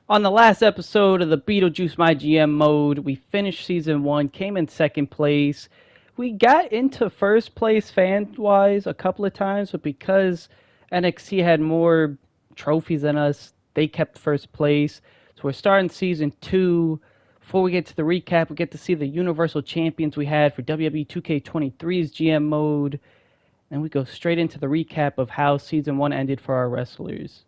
On the last episode of the Beetlejuice My GM mode, we finished season 1, came in second place. We got into first place fan-wise a couple of times, but because NXT had more trophies than us, they kept first place. So we're starting season 2. Before we get to the recap, we get to see the Universal Champions we had for WWE 2K23's GM mode. And we go straight into the recap of how season 1 ended for our wrestlers.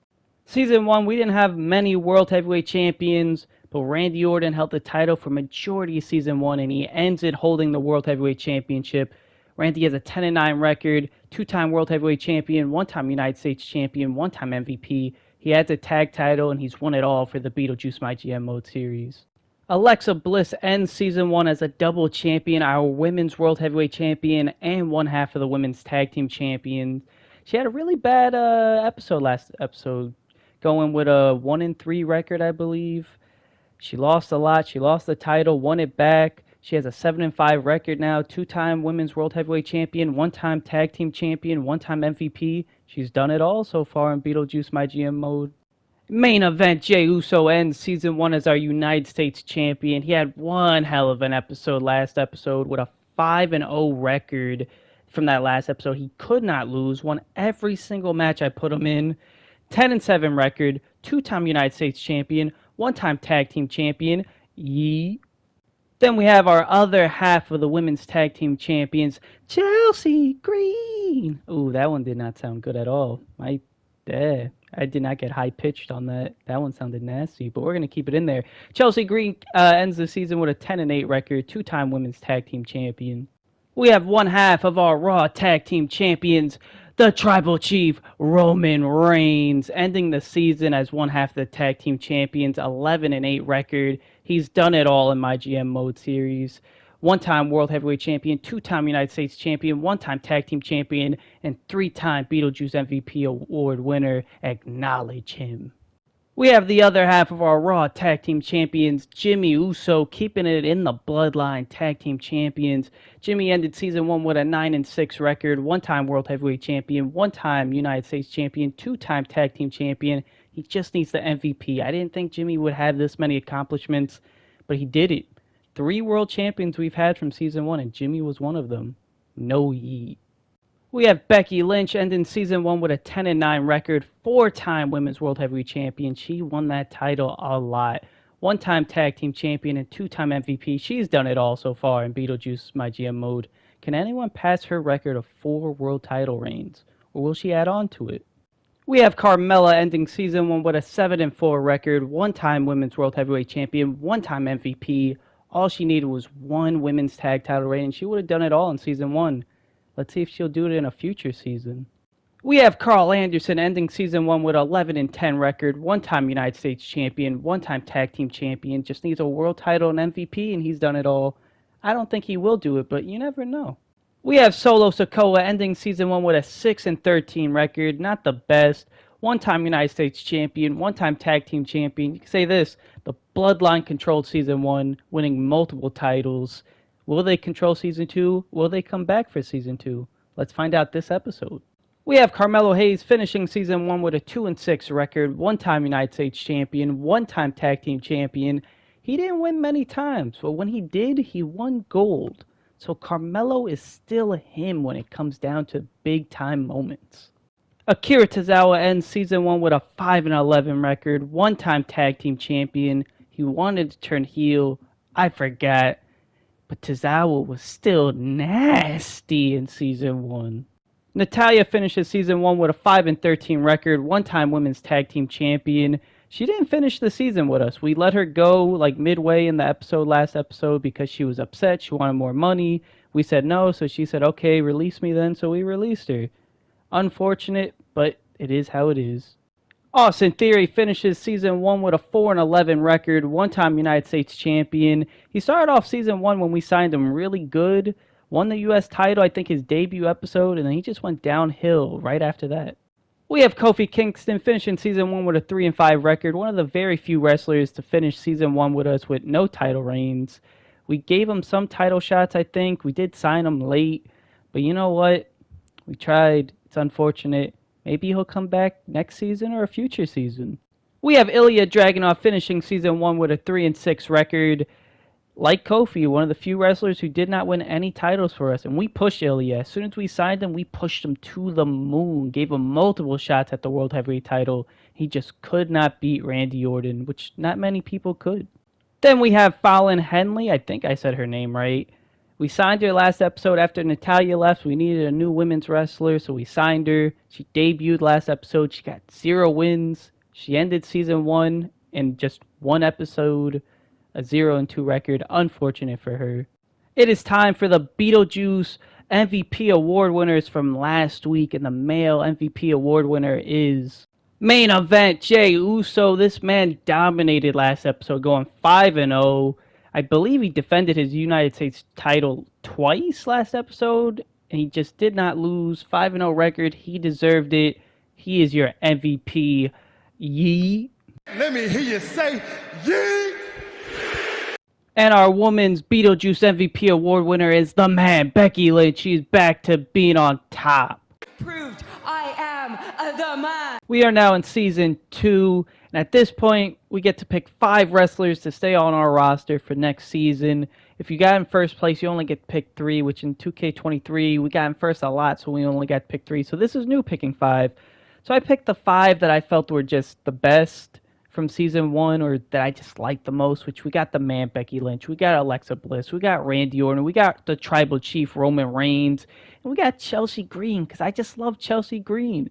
Season 1, we didn't have many World Heavyweight Champions, but Randy Orton held the title for majority of Season 1, and he ends it holding the World Heavyweight Championship. Randy has a 10-9 record, two-time World Heavyweight Champion, one-time United States Champion, one-time MVP. He has a tag title, and he's won it all for the Beetlejuice My GM Mode series. Alexa Bliss ends Season 1 as a double champion, our Women's World Heavyweight Champion, and one half of the Women's Tag Team Champions. She had a really bad episode last episode, going with a 1-3 record, I believe. She lost a lot. She lost the title, won it back. She has a 7-5 record now, two-time Women's World Heavyweight Champion, one-time Tag Team Champion, one-time MVP. She's done it all so far in Beetlejuice My GM mode. Main event, Jey Uso ends Season 1 as our United States Champion. He had one hell of an episode last episode with a 5-0 record from that last episode. He could not lose, won every single match I put him in. 10-7 record, two-time United States Champion, one-time Tag Team Champion. Yee. Then we have our other half of the Women's Tag Team Champions, Chelsea Green. Ooh, that one did not sound good at all. I did not get high-pitched on that. That one sounded nasty, but we're going to keep it in there. Chelsea Green ends the season with a 10-8 record, two-time Women's Tag Team Champion. We have one half of our Raw Tag Team Champions, the Tribal Chief, Roman Reigns, ending the season as one half of the Tag Team Champions, 11-8 record. He's done it all in my GM mode series. One-time World Heavyweight Champion, two-time United States Champion, one-time Tag Team Champion, and three-time Beetlejuice MVP Award winner. Acknowledge him. We have the other half of our Raw Tag Team Champions, Jimmy Uso, keeping it in the Bloodline Tag Team Champions. Jimmy ended Season 1 with a 9-6 record, one-time World Heavyweight Champion, one-time United States Champion, two-time Tag Team Champion. He just needs the MVP. I didn't think Jimmy would have this many accomplishments, but he did it. 3 World Champions we've had from Season 1, and Jimmy was one of them. No yeet. We have Becky Lynch ending Season 1 with a 10-9 record, 4-time Women's World Heavyweight Champion. She won that title a lot. One-time Tag Team Champion and two-time MVP. She's done it all so far in Beetlejuice My GM mode. Can anyone pass her record of 4 world title reigns? Or will she add on to it? We have Carmella ending Season 1 with a 7-4 record, one-time Women's World Heavyweight Champion, one-time MVP. All she needed was one Women's Tag title reign, and she would have done it all in Season 1. Let's see if she'll do it in a future season. We have Carl Anderson ending Season 1 with 11-10 record, one-time United States Champion, one-time Tag Team Champion, just needs a world title and MVP, and he's done it all. I don't think he will do it, but you never know. We have Solo Sikoa ending Season 1 with a 6-13 record, not the best. One-time United States Champion, one-time Tag Team Champion. You can say this, the Bloodline controlled Season 1, winning multiple titles. Will they control Season 2? Will they come back for Season 2? Let's find out this episode. We have Carmelo Hayes finishing Season 1 with a 2-6 record, one-time United States Champion, one-time Tag Team Champion. He didn't win many times, but when he did, he won gold. So Carmelo is still him when it comes down to big-time moments. Akira Tozawa ends Season 1 with a 5-11 record, one-time Tag Team Champion. He wanted to turn heel. I forgot. But Tozawa was still nasty in Season 1. Natalya finishes Season 1 with a 5-13 record, one-time Women's Tag Team Champion. She didn't finish the season with us. We let her go like midway in the last episode, because she was upset. She wanted more money. We said no, so she said, okay, release me then, so we released her. Unfortunate, but it is how it is. Austin Theory finishes Season 1 with a 4-11 record, one-time United States Champion. He started off Season 1 when we signed him really good, won the U.S. title, I think his debut episode, and then he just went downhill right after that. We have Kofi Kingston finishing Season 1 with a 3-5 record, one of the very few wrestlers to finish Season 1 with us with no title reigns. We gave him some title shots, I think. We did sign him late, but you know what? We tried. It's unfortunate. Maybe he'll come back next season or a future season. We have Ilya Dragunov finishing season 1 with a 3-6 record. Like Kofi, one of the few wrestlers who did not win any titles for us, and we pushed Ilya. As soon as we signed him, we pushed him to the moon, gave him multiple shots at the World Heavyweight title. He just could not beat Randy Orton, which not many people could. Then we have Fallon Henley. I think I said her name right. We signed her last episode after Natalya left. We needed a new women's wrestler, so we signed her. She debuted last episode. She got 0 wins. She ended season 1 in just 1 episode, a 0-2 record. Unfortunate for her. It is time for the Beetlejuice MVP award winners from last week, and the male MVP award winner is main event Jey Uso. This man dominated last episode, going 5-0. I believe he defended his United States title twice last episode, and he just did not lose. 5-0 record. He deserved it. He is your MVP. Yee. Let me hear you say, yee. And our women's Beetlejuice MVP award winner is the man, Becky Lynch. She's back to being on top. Proved I am the man. We are now in season 2, and at this point, we get to pick 5 wrestlers to stay on our roster for next season. If you got in first place, you only get to pick 3, which in 2K23, we got in first a lot, so we only got to pick 3. So this is new, picking 5. So I picked the 5 that I felt were just the best from season 1, or that I just liked the most, which we got the man, Becky Lynch, we got Alexa Bliss, we got Randy Orton, we got the Tribal Chief, Roman Reigns, and we got Chelsea Green, because I just love Chelsea Green.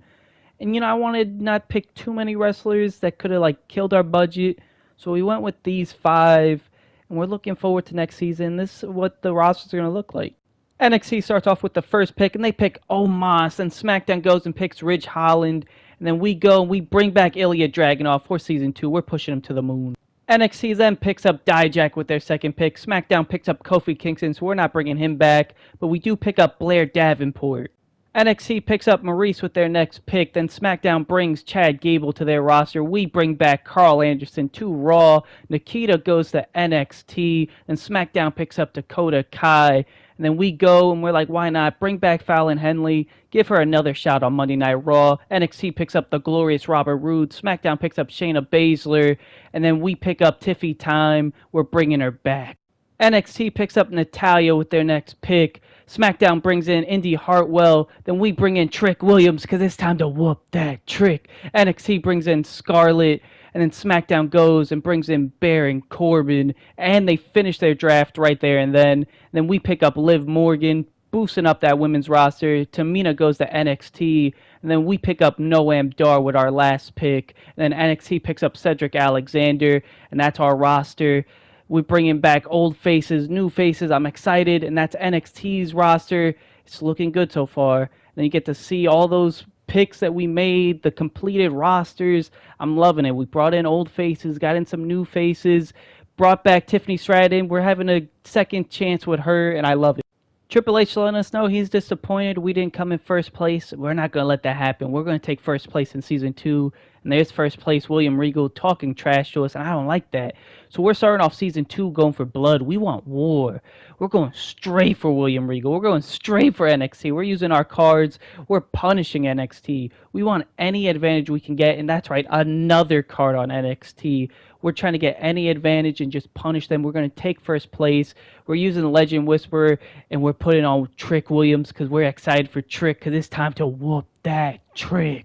And, I wanted not pick too many wrestlers that could have, killed our budget, so we went with these 5, and we're looking forward to next season. This is what the rosters are going to look like. NXT starts off with the first pick, and they pick Omos, and SmackDown goes and picks Ridge Holland, and then we go and we bring back Ilya Dragunov for season 2. We're pushing him to the moon. NXT then picks up Dijak with their second pick. SmackDown picks up Kofi Kingston, so we're not bringing him back, but we do pick up Blair Davenport. NXT picks up Maurice with their next pick. Then SmackDown brings Chad Gable to their roster. We bring back Carl Anderson to Raw. Nikita goes to NXT. Then SmackDown picks up Dakota Kai. And then we go and we're like, why not? Bring back Fallon Henley. Give her another shot on Monday Night Raw. NXT picks up the glorious Robert Roode. SmackDown picks up Shayna Baszler. And then we pick up Tiffy Time. We're bringing her back. NXT picks up Natalya with their next pick. SmackDown brings in Indy Hartwell. Then we bring in Trick Williams because it's time to whoop that Trick. NXT brings in Scarlett. And then SmackDown goes and brings in Baron Corbin. And they finish their draft right there and then. And then we pick up Liv Morgan, boosting up that women's roster. Tamina goes to NXT. And then we pick up Noam Dar with our last pick. And then NXT picks up Cedric Alexander. And that's our roster. We're bringing back old faces, new faces. I'm excited, and that's NXT's roster. It's looking good so far. And then you get to see all those picks that we made, the completed rosters. I'm loving it. We brought in old faces, got in some new faces, brought back Tiffany Stratton. We're having a second chance with her, and I love it. Triple H letting us know he's disappointed we didn't come in first place. We're not going to let that happen. We're going to take first place in Season 2. And there's first place William Regal talking trash to us, and I don't like that. So we're starting off Season 2 going for blood. We want war. We're going straight for William Regal. We're going straight for NXT. We're using our cards. We're punishing NXT. We want any advantage we can get, and that's right, another card on NXT. We're trying to get any advantage and just punish them. We're going to take first place. We're using Legend Whisperer, and we're putting on Trick Williams because we're excited for Trick because it's time to whoop that Trick.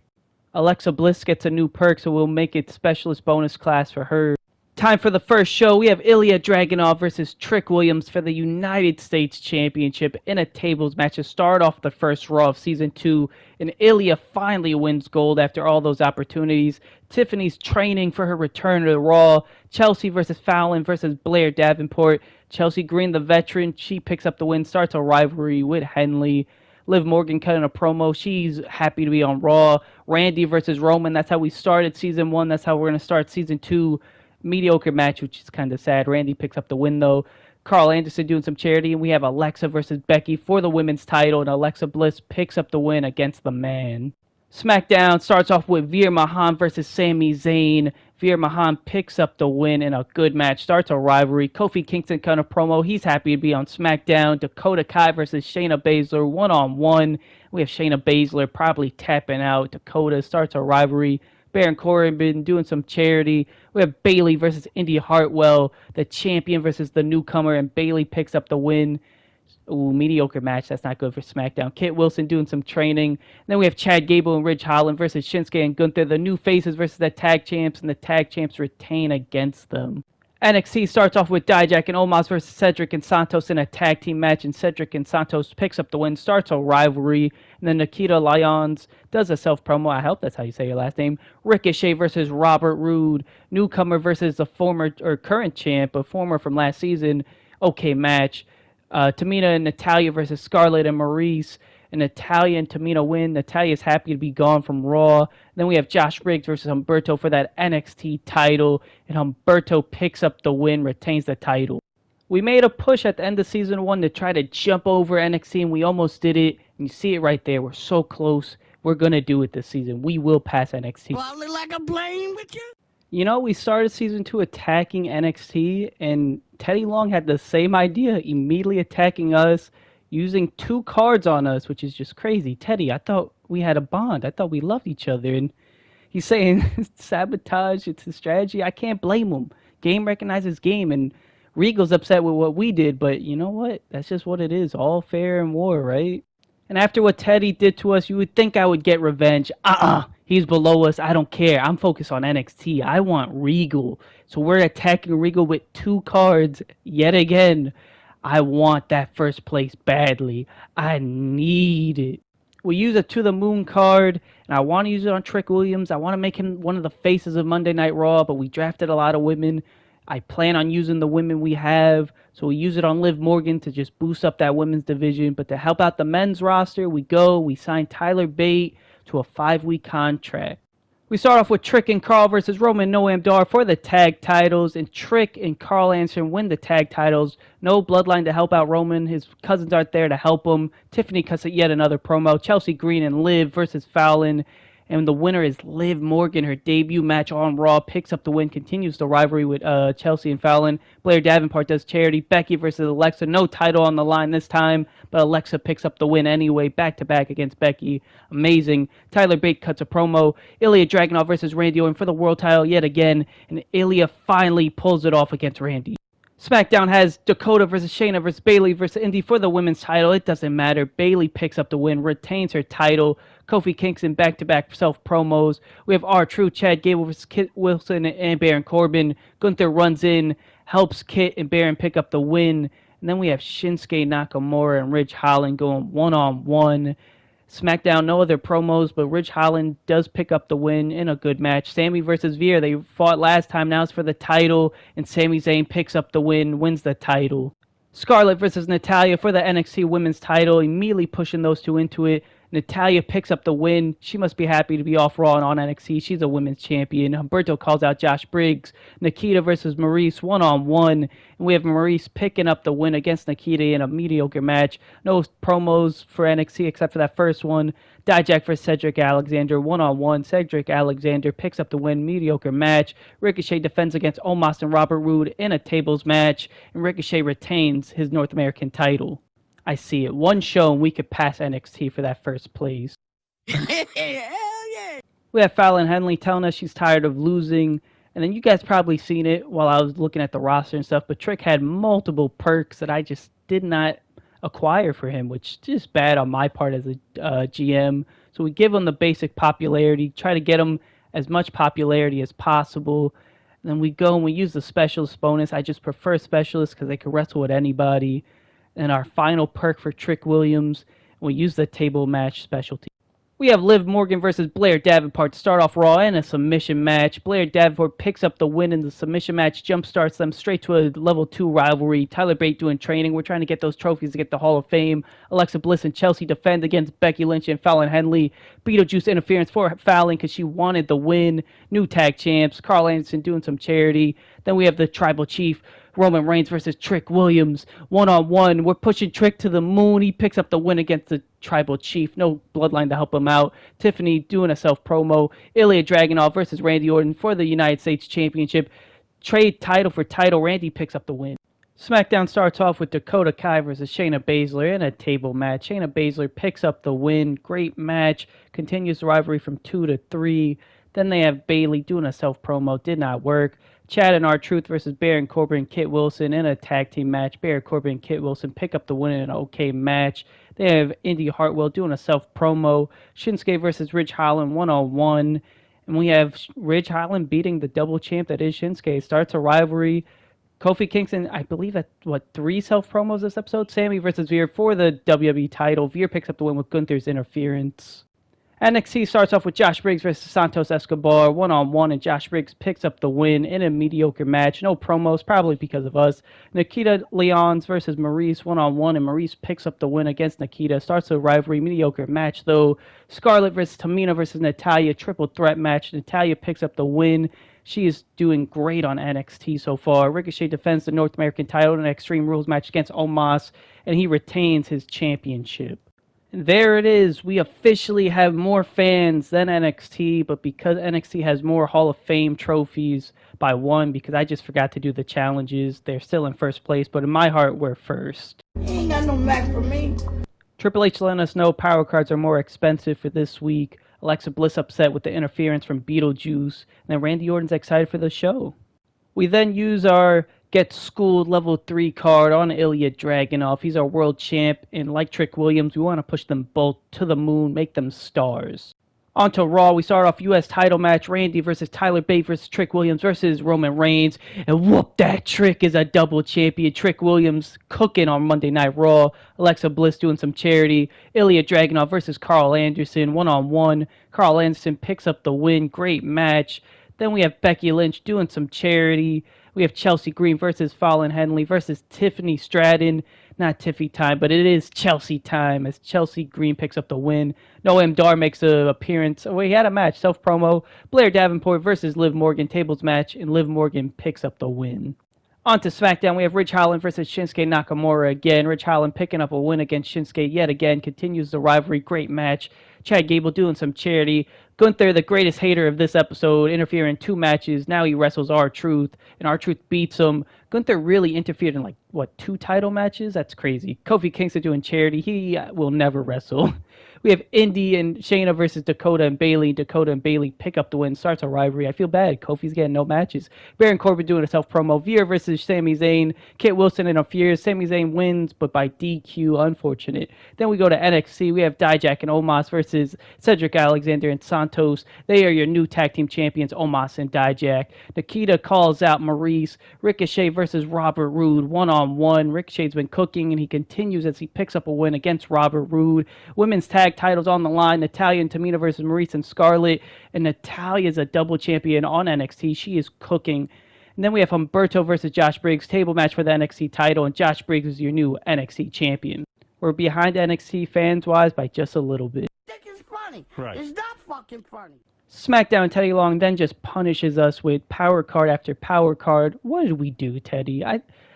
Alexa Bliss gets a new perk, so we'll make it specialist bonus class for her. Time for the first show. We have Ilya Dragunov versus Trick Williams for the United States Championship in a tables match to start off the first Raw of Season 2. And Ilya finally wins gold after all those opportunities. Tiffany's training for her return to Raw. Chelsea versus Fallon versus Blair Davenport. Chelsea Green, the veteran, she picks up the win, starts a rivalry with Henley. Liv Morgan cutting a promo. She's happy to be on Raw. Randy versus Roman. That's how we started Season 1. That's how we're going to start Season 2. Mediocre match, which is kind of sad. Randy picks up the win, though. Carl Anderson doing some charity. And we have Alexa versus Becky for the women's title. And Alexa Bliss picks up the win against the man. SmackDown starts off with Veer Mahaan versus Sami Zayn. Veer Mahaan picks up the win in a good match. Starts a rivalry. Kofi Kingston cut a promo. He's happy to be on SmackDown. Dakota Kai versus Shayna Baszler one-on-one. We have Shayna Baszler probably tapping out. Dakota starts a rivalry. Baron Corbin doing some charity. We have Bayley versus Indy Hartwell, the champion versus the newcomer, and Bayley picks up the win. Ooh, mediocre match. That's not good for SmackDown. Kit Wilson doing some training. And then we have Chad Gable and Ridge Holland versus Shinsuke and Gunther, the new faces versus the tag champs, and the tag champs retain against them. NXT starts off with Dijak and Omos versus Cedric and Santos in a tag team match, and Cedric and Santos picks up the win, starts a rivalry, and then Nikita Lyons does a self-promo. I hope that's how you say your last name. Ricochet versus Robert Roode, newcomer versus the former or current champ, but former from last season. Okay match. Tamina and Natalya versus Scarlett and Maurice. And Natalya and Tamina win. Natalya's happy to be gone from Raw. Then we have Josh Briggs versus Humberto for that NXT title. And Humberto picks up the win, retains the title. We made a push at the end of Season 1 to try to jump over NXT, and we almost did it. And you see it right there. We're so close. We're going to do it this season. We will pass NXT. Well, I look like I'm playing with you? You know, we started Season 2 attacking NXT, and Teddy Long had the same idea, immediately attacking us, using 2 cards on us, which is just crazy. Teddy, I thought we had a bond. I thought we loved each other. And he's saying sabotage, it's a strategy. I can't blame him. Game recognizes game, and Regal's upset with what we did, but you know what? That's just what it is. All fair in war, right? And after what Teddy did to us, you would think I would get revenge. He's below us. I don't care. I'm focused on NXT. I want Regal. So we're attacking Regal with 2 cards yet again. I want that first place badly. I need it. We use a To the Moon card, and I want to use it on Trick Williams. I want to make him one of the faces of Monday Night Raw, but we drafted a lot of women. I plan on using the women we have, so we use it on Liv Morgan to just boost up that women's division. But to help out the men's roster, we sign Tyler Bate to a 5-week contract. We start off with Trick and Carl versus Roman Noam Dar for the tag titles, and Trick and Carl Anderson win the tag titles. No Bloodline to help out Roman. His cousins aren't there to help him. Tiffany cuts yet another promo. Chelsea Green and Liv versus Fallon. And the winner is Liv Morgan. Her debut match on Raw picks up the win, continues the rivalry with Chelsea and Fallon. Blair Davenport does charity. Becky versus Alexa. No title on the line this time, but Alexa picks up the win anyway, back-to-back against Becky. Amazing. Tyler Bate cuts a promo. Ilya Dragunov versus Randy Orton for the world title yet again, and Ilya finally pulls it off against Randy. SmackDown has Dakota versus Shayna versus Bayley versus Indy for the women's title. It doesn't matter. Bayley picks up the win, retains her title. Kofi Kingston back-to-back self-promos. We have R-Truth, Chad Gable versus Kit Wilson and Baron Corbin. Gunther runs in, helps Kit and Baron pick up the win. And then we have Shinsuke Nakamura and Ridge Holland going one-on-one. SmackDown, no other promos, but Ridge Holland does pick up the win in a good match. Sammy versus Veer, they fought last time, now it's for the title, and Sami Zayn picks up the win, wins the title. Scarlett versus Natalya for the NXT Women's title, immediately pushing those two into it. Natalya picks up the win. She must be happy to be off Raw and on NXT. She's a women's champion. Humberto calls out Josh Briggs. Nikita versus Maurice one-on-one. And we have Maurice picking up the win against Nikita in a mediocre match. No promos for NXT except for that first one. Dijak versus Cedric Alexander one-on-one. Cedric Alexander picks up the win. Mediocre match. Ricochet defends against Omos and Robert Roode in a tables match. And Ricochet retains his North American title. I see it. One show and we could pass NXT for that first place. Hell yeah. We have Fallon Henley telling us she's tired of losing. And then you guys probably seen it while I was looking at the roster and stuff. But Trick had multiple perks that I just did not acquire for him, which is just bad on my part as a GM. So we give him the basic popularity, try to get him as much popularity as possible. And then we go and we use the specialist bonus. I just prefer specialists because they can wrestle with anybody. And our final perk for Trick Williams, we use the table match specialty. We have Liv Morgan versus Blair Davenport to start off Raw in a submission match. Blair Davenport picks up the win in the submission match, jumpstarts them straight to a level 2 rivalry. Tyler Bate doing training. We're trying to get those trophies to get the Hall of Fame. Alexa Bliss and Chelsea defend against Becky Lynch and Fallon Henley. Beetlejuice interference for Fallon because she wanted the win. New tag champs. Carl Anderson doing some charity. Then we have the Tribal Chief, Roman Reigns versus Trick Williams. One-on-one. We're pushing Trick to the moon. He picks up the win against the Tribal Chief. No Bloodline to help him out. Tiffany doing a self-promo. Ilya Dragunov versus Randy Orton for the United States Championship. Trade title for title. Randy picks up the win. SmackDown starts off with Dakota Kai versus Shayna Baszler in a table match. Shayna Baszler picks up the win. Great match. Continues the rivalry from 2 to 3. Then they have Bailey doing a self-promo, did not work. Chad and R-Truth versus Baron Corbin and Kit Wilson in a tag team match. Baron Corbin and Kit Wilson pick up the win in an okay match. They have Indy Hartwell doing a self-promo. Shinsuke versus Ridge Holland one-on-one. And we have Ridge Holland beating the double champ that is Shinsuke. Starts a rivalry. Kofi Kingston, I believe at, 3 self-promos this episode? Sammy versus Veer for the WWE title. Veer picks up the win with Gunther's interference. NXT starts off with Josh Briggs versus Santos Escobar, one-on-one, and Josh Briggs picks up the win in a mediocre match. No promos, probably because of us. Nikita Lyons versus Maurice, one-on-one, and Maurice picks up the win against Nikita. Starts a rivalry, mediocre match, though. Scarlett versus Tamina versus Natalya, triple threat match. Natalya picks up the win. She is doing great on NXT so far. Ricochet defends the North American title in an Extreme Rules match against Omos, and he retains his championship. There it is. We officially have more fans than NXT, but because NXT has more Hall of Fame trophies by 1, because I just forgot to do the challenges, they're still in first place, but in my heart, we're first. Ain't got no match for me. Triple H letting us know power cards are more expensive for this week. Alexa Bliss upset with the interference from Beetlejuice, and then Randy Orton's excited for the show. We then use our Get Schooled level 3 card on Ilya Dragunov. He's our world champ, and like Trick Williams, we want to push them both to the moon, make them stars. On to Raw, we start off U.S. title match, Randy versus Tyler Bate versus Trick Williams versus Roman Reigns, and whoop, that Trick is a double champion. Trick Williams cooking on Monday Night Raw, Alexa Bliss doing some charity, Ilya Dragunov versus Carl Anderson, one-on-one. Carl Anderson picks up the win, great match. Then we have Becky Lynch doing some charity. We have Chelsea Green versus Fallon Henley versus Tiffany Stratton. Not Tiffy time, but it is Chelsea time as Chelsea Green picks up the win. Noam Dar makes an appearance. Oh, he had a match, self-promo. Blair Davenport versus Liv Morgan, tables match, and Liv Morgan picks up the win. On to SmackDown, we have Ridge Holland versus Shinsuke Nakamura again. Ridge Holland picking up a win against Shinsuke yet again. Continues the rivalry, great match. Chad Gable doing some charity. Gunther, the greatest hater of this episode, interfering in 2 matches. Now he wrestles R-Truth, and R-Truth beats him. Gunther really interfered in 2 title matches? That's crazy. Kofi Kingston doing charity. He will never wrestle. We have Indy and Shayna versus Dakota and Bailey. Dakota and Bailey pick up the win, starts a rivalry. I feel bad. Kofi's getting no matches. Baron Corbin doing a self-promo. Veer versus Sami Zayn. Kit Wilson interferes. Sami Zayn wins, but by DQ. Unfortunate. Then we go to NXT. We have Dijak and Omos versus Cedric Alexander and Santos. They are your new tag team champions, Omos and Dijak. Nikita calls out Maurice. Ricochet versus Robert Roode, one-on-one. Ricochet's been cooking, and he continues as he picks up a win against Robert Roode. Women's tag titles on the line. Natalya and Tamina versus Maurice and Scarlett. And Natalya's a double champion on NXT. She is cooking. And then we have Humberto versus Josh Briggs. Table match for the NXT title. And Josh Briggs is your new NXT champion. We're behind NXT fans-wise by just a little bit. Think it's funny. Right. It's not fucking funny. SmackDown Teddy Long then just punishes us with power card after power card. What did we do, Teddy?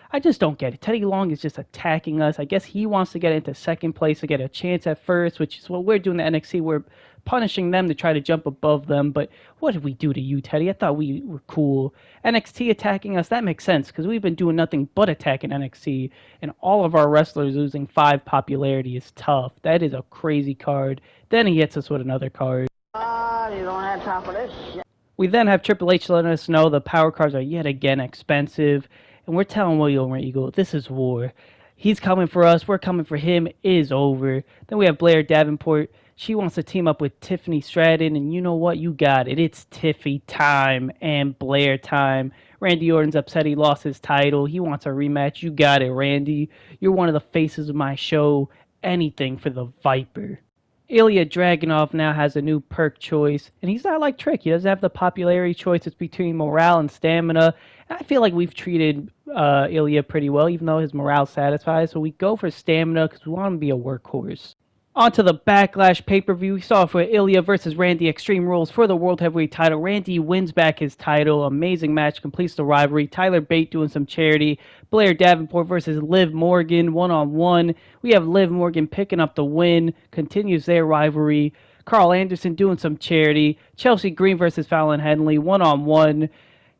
I just don't get it. Teddy Long is just attacking us. I guess he wants to get into second place to get a chance at first, which is what we're doing at NXT. We're punishing them to try to jump above them. But what did we do to you, Teddy? I thought we were cool. NXT attacking us, that makes sense because we've been doing nothing but attacking NXT. And all of our wrestlers losing 5 popularity is tough. That is a crazy card. Then he hits us with another card. You don't have time for this shit. We then have Triple H letting us know the power cards are yet again expensive. And we're telling William Regal, this is war. He's coming for us. We're coming for him. It is over. Then we have Blair Davenport. She wants to team up with Tiffany Stratton. And you know what? You got it. It's Tiffy time and Blair time. Randy Orton's upset he lost his title. He wants a rematch. You got it, Randy. You're one of the faces of my show. Anything for the Viper. Ilya Dragunov now has a new perk choice, and he's not like Trick. He doesn't have the popularity choice. It's between morale and stamina. And I feel like we've treated Ilya pretty well, even though his morale's satisfied. So we go for stamina because we want him to be a workhorse. On to the Backlash pay-per-view. We saw for Ilya versus Randy Extreme Rules for the World Heavyweight title. Randy wins back his title. Amazing match, completes the rivalry. Tyler Bate doing some charity. Blair Davenport versus Liv Morgan, one-on-one. We have Liv Morgan picking up the win. Continues their rivalry. Carl Anderson doing some charity. Chelsea Green versus Fallon Henley, one-on-one.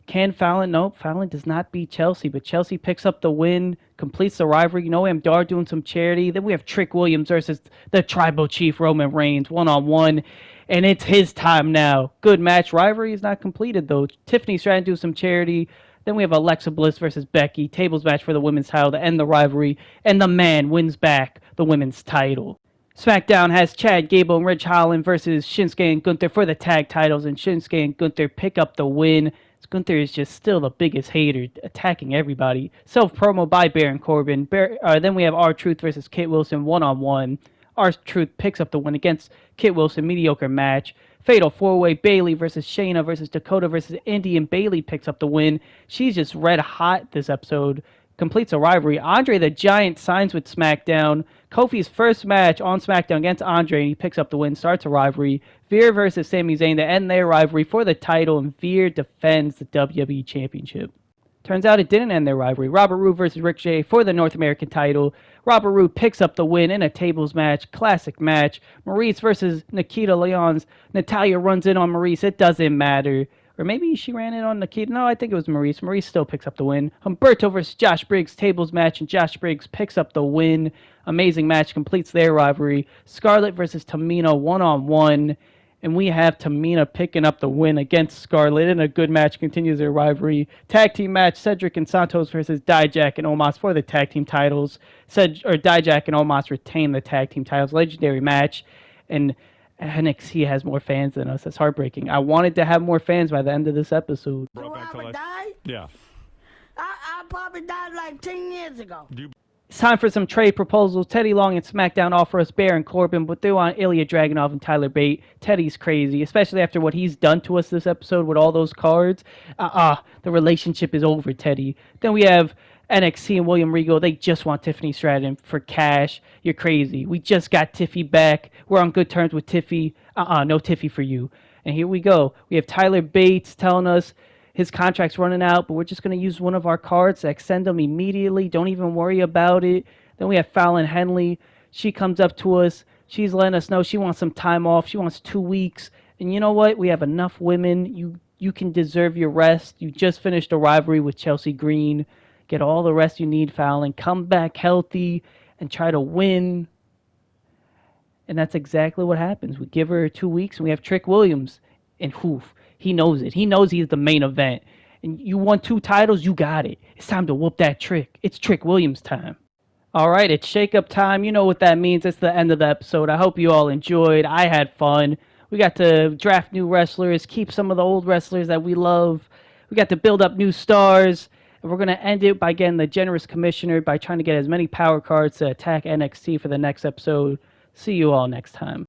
Can Fallon? Nope, Fallon does not beat Chelsea, but Chelsea picks up the win, completes the rivalry. You know, we have Dar doing some charity. Then we have Trick Williams versus the Tribal Chief Roman Reigns, one-on-one, and it's his time now. Good match. Rivalry is not completed, though. Tiffany Stratton do some charity. Then we have Alexa Bliss versus Becky, tables match for the women's title to end the rivalry, and the man wins back the women's title. SmackDown has Chad Gable and Ridge Holland versus Shinsuke and Gunther for the tag titles, and Shinsuke and Gunther pick up the win. Gunther is just still the biggest hater, attacking everybody. Self-promo by Baron Corbin. Then we have R-Truth versus Kit Wilson one-on-one. R-Truth picks up the win against Kit Wilson, mediocre match. Fatal 4-way, Bayley versus Shayna versus Dakota versus Indy, and Bayley picks up the win. She's just red hot this episode. Completes a rivalry. Andre the Giant signs with SmackDown. Kofi's first match on SmackDown against Andre, and he picks up the win, starts a rivalry. Veer versus Sami Zayn to end their rivalry for the title, and Veer defends the WWE Championship. Turns out it didn't end their rivalry. Robert Roode versus Ricochet for the North American title. Robert Roode picks up the win in a tables match. Classic match. Maurice versus Nikita Lyons. Natalya runs in on Maurice. It doesn't matter. Or maybe she ran in on Nikita. No, I think it was Maurice. Maurice still picks up the win. Humberto versus Josh Briggs tables match, and Josh Briggs picks up the win. Amazing match, completes their rivalry. Scarlett versus Tamina one-on-one. And we have Tamina picking up the win against Scarlett in a good match, continues their rivalry. Tag team match, Cedric and Santos versus Dijak and Omos for the tag team titles. Dijak and Omos retain the tag team titles. Legendary match. And NXT has more fans than us. That's heartbreaking. I wanted to have more fans by the end of this episode. Do I ever die? Yeah. I probably died like 10 years ago. It's time for some trade proposals. Teddy Long and SmackDown offer us Baron Corbin, but they want Ilya Dragunov and Tyler Bate. Teddy's crazy, especially after what he's done to us this episode with all those cards. The relationship is over, Teddy. Then we have NXT and William Regal. They just want Tiffany Stratton for cash. You're crazy. We just got Tiffy back. We're on good terms with Tiffy. No Tiffy for you. And here we go. We have Tyler Bates telling us his contract's running out, but we're just going to use one of our cards to extend them immediately. Don't even worry about it. Then we have Fallon Henley. She comes up to us. She's letting us know she wants some time off. She wants 2 weeks. And you know what? We have enough women. You can deserve your rest. You just finished a rivalry with Chelsea Green. Get all the rest you need, Fallon. Come back healthy and try to win. And that's exactly what happens. We give her 2 weeks, and we have Trick Williams. And hoof. He knows it. He knows he's the main event. And you won 2 titles, you got it. It's time to whoop that Trick. It's Trick Williams time. All right, it's shake-up time. You know what that means. It's the end of the episode. I hope you all enjoyed. I had fun. We got to draft new wrestlers, keep some of the old wrestlers that we love. We got to build up new stars. And we're going to end it by getting the generous commissioner by trying to get as many power cards to attack NXT for the next episode. See you all next time.